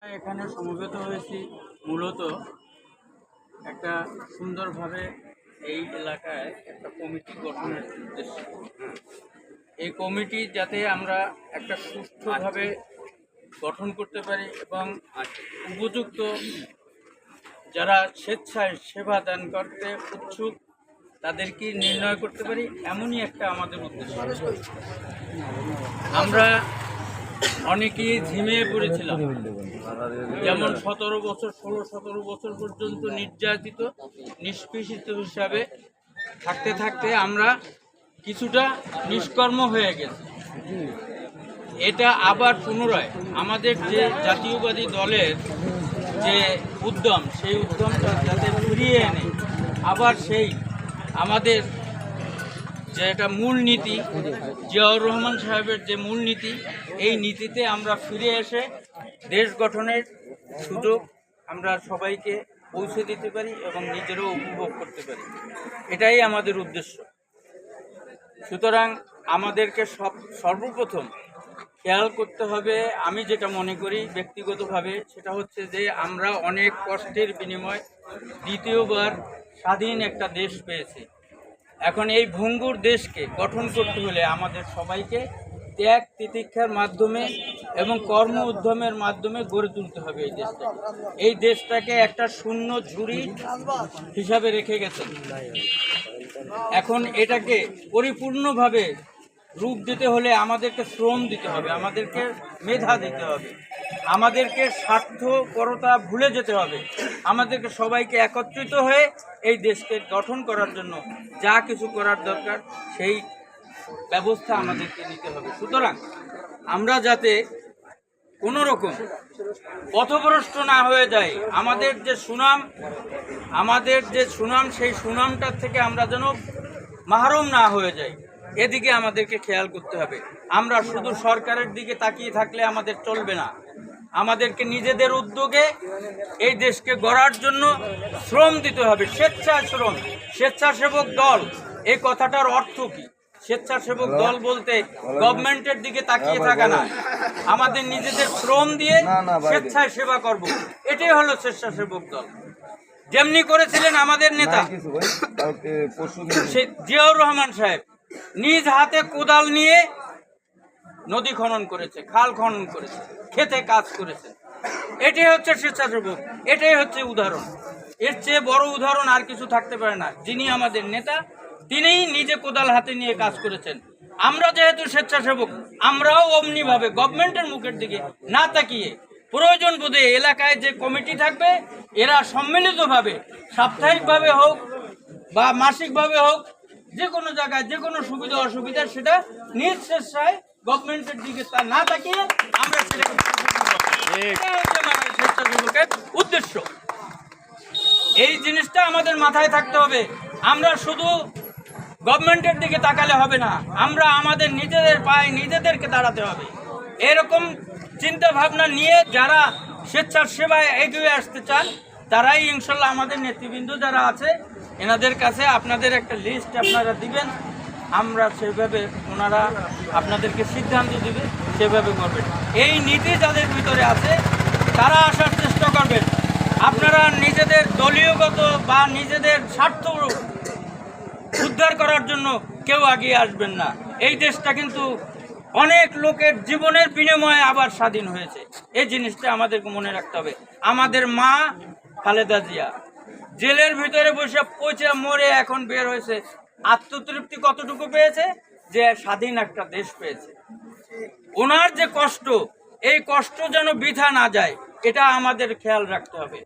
এখানে সমবেত হয়েছি মূলত একটা সুন্দরভাবে এই এলাকায় একটা কমিটি গঠনের উদ্দেশ্যে। এই কমিটি যাতে আমরা একটা সুষ্ঠুভাবে গঠন করতে পারি এবং উপযুক্ত যারা স্বেচ্ছায় সেবা দান করতে উৎসুক তাদেরকে নির্ণয় করতে পারি, এমনই একটা আমাদের উদ্দেশ্য। আমরা অনেকেই ঝিমিয়ে পড়েছিলাম, যেমন 17 বছর 16-17 বছর পর্যন্ত নির্যাতিত নিষ্পেষিত হিসাবে থাকতে থাকতে আমরা কিছুটা নিষ্কর্ম হয়ে গেছি। এটা আবার পুনরায় আমাদের যে জাতীয়বাদী দলের যে উদ্যম, সেই উদ্যমটা যাতে ফিরিয়ে এনে আবার সেই আমাদের যে একটা মূলনীতি, জিয়াউর রহমান সাহেবের যে মূলনীতি, এই নীতিতে আমরা ফিরে এসে দেশ গঠনের সুযোগ আমরা সবাইকে পৌঁছে দিতে পারি এবং নিজেরও উপভোগ করতে পারি, এটাই আমাদের উদ্দেশ্য। সুতরাং আমাদেরকে সর্বপ্রথম খেয়াল করতে হবে, আমি যেটা মনে করি ব্যক্তিগতভাবে, সেটা হচ্ছে যে আমরা অনেক কষ্টের বিনিময়ে দ্বিতীয়বার স্বাধীন একটা দেশ পেয়েছি। এখন এই ভঙ্গুর দেশকে গঠন করতে হলে আমাদের সবাইকে ত্যাগ তিতিক্ষার মাধ্যমে এবং কর্ম উদ্যমের মাধ্যমে গড়ে তুলতে হবে এই দেশটাকে একটা শূন্য ঝুড়ি হিসাবে রেখে গেছেন। এখন এটাকে পরিপূর্ণভাবে রূপ দিতে হলে আমাদেরকে শ্রম দিতে হবে, আমাদেরকে মেধা দিতে হবে, আমাদেরকে স্বার্থপরতা ভুলে যেতে হবে, আমাদেরকে সবাইকে একত্রিত হয়ে এই দেশকে গঠন করার জন্য যা কিছু করার দরকার সেই ব্যবস্থা আমাদেরকে নিতে হবে। সুতরাং আমরা যাতে কোনো রকম পথভ্রষ্ট না হয়ে যায়, আমাদের যে সুনাম সেই সুনামটার থেকে আমরা যেন মাহরুম না হয়ে যাই, এদিকে আমাদেরকে খেয়াল করতে হবে। আমরা শুধু সরকারের দিকে তাকিয়ে থাকলে আমাদের চলবে না, আমাদেরকে নিজেদের উদ্যোগে এই দেশকে গড়ার জন্য শ্রম দিতে হবে। স্বেচ্ছাসেবক দল, এই কথাটার অর্থ কি? স্বেচ্ছাসেবক দল বলতে গভর্নমেন্টের দিকে তাকিয়ে থাকা না, আমাদের নিজেদের শ্রম দিয়ে স্বেচ্ছায় সেবা করব, এটাই হলো স্বেচ্ছাসেবক দল। যেমনি করেছিলেন আমাদের নেতা জিয়াউর রহমান সাহেব, নিজ হাতে কোদাল নিয়ে নদী খনন করেছে, খাল খনন করেছে, খেতে কাজ করেছে। এটাই হচ্ছে স্বেচ্ছাসেবক, এটাই হচ্ছে উদাহরণ। এর চেয়ে বড় উদাহরণ আর কিছু থাকতে পারে না। যিনি আমাদের নেতা, তিনিই নিজে কোদাল হাতে নিয়ে কাজ করেছেন। আমরা যেহেতু স্বেচ্ছাসেবক, আমরাও অমনিভাবে গভর্নমেন্টের মুখের দিকে না তাকিয়ে প্রয়োজন বোধে এলাকায় যে কমিটি থাকবে, এরা সম্মিলিতভাবে সাপ্তাহিকভাবে হোক বা মাসিকভাবে হোক, যে কোনো জায়গায় যে কোনো সুবিধা অসুবিধা সেটা নিজ স্বেচ্ছায় গভর্নমেন্টের দিকে তা না তাকিয়ে আমরা সেটাকে স্বেচ্ছাসেবকের উদ্দেশ্য। এই জিনিসটা আমাদের মাথায় থাকতে হবে। আমরা শুধু গভর্নমেন্টের দিকে তাকালে হবে না, আমরা আমাদের নিজেদের পায়ে নিজেদেরকে দাঁড়াতে হবে। এরকম চিন্তা ভাবনা নিয়ে যারা স্বেচ্ছার সেবায় এগিয়ে আসতে চান, তারাই ইনশাল্লাহ আমাদের নেতৃবৃন্দ যারা আছে, এনাদের কাছে আপনাদের একটা লিস্ট আপনারা দিবেন, আমরা সেভাবে ওনারা আপনাদেরকে সিদ্ধান্ত দিবে, সেভাবে করবেন। এই নীতি যাদের ভিতরে আছে তারা আসার চেষ্টা করবেন। আপনারা নিজেদের দলীয়গত বা নিজেদের স্বার্থ উদ্ধার করার জন্য কেউ এগিয়ে আসবেন না। এই দেশটা কিন্তু অনেক লোকের জীবনের বিনিময়ে আবার স্বাধীন হয়েছে, এই জিনিসটা আমাদেরকে মনে রাখতে হবে। আমাদের মা খালেদা জিয়া জেলের ভিতরে বসে পচে মরে এখন বের হয়েছে, আত্মতৃপ্তি কতটুকু পেয়েছে যে স্বাধীন একটা দেশ পেয়েছে। ওনার যে কষ্ট, এই কষ্ট যেন বৃথা না যায়, এটা আমাদের খেয়াল রাখতে হবে।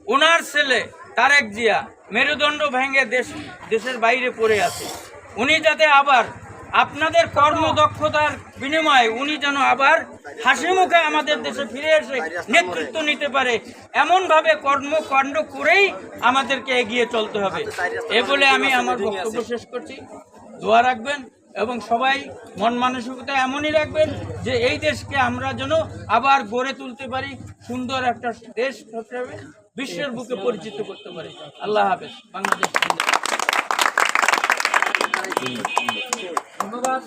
ওনার ছেলে তারেক জিয়া মেরুদণ্ড ভেঙে দেশের বাইরে পড়ে আছে, উনি যাতে আবার আপনাদের কর্মদক্ষতার বিনিময়ে উনি যেন আবার হাসি মুখে আমাদের দেশে ফিরে এসে নেতৃত্ব নিতে পারে, এমনভাবে কর্মকাণ্ড করেই আমাদেরকে এগিয়ে চলতে হবে। এ বলে আমি আমার বক্তব্য শেষ করছি। দোয়া রাখবেন এবং সবাই মন মানসিকতা এমনই রাখবেন যে এই দেশকে আমরা যেন আবার গড়ে তুলতে পারি, সুন্দর একটা দেশ হিসেবে বিশ্বের বুকে পরিচিত করতে পারি। আল্লাহ হাফেজ। বাংলাদেশ। ধন্যবাদ।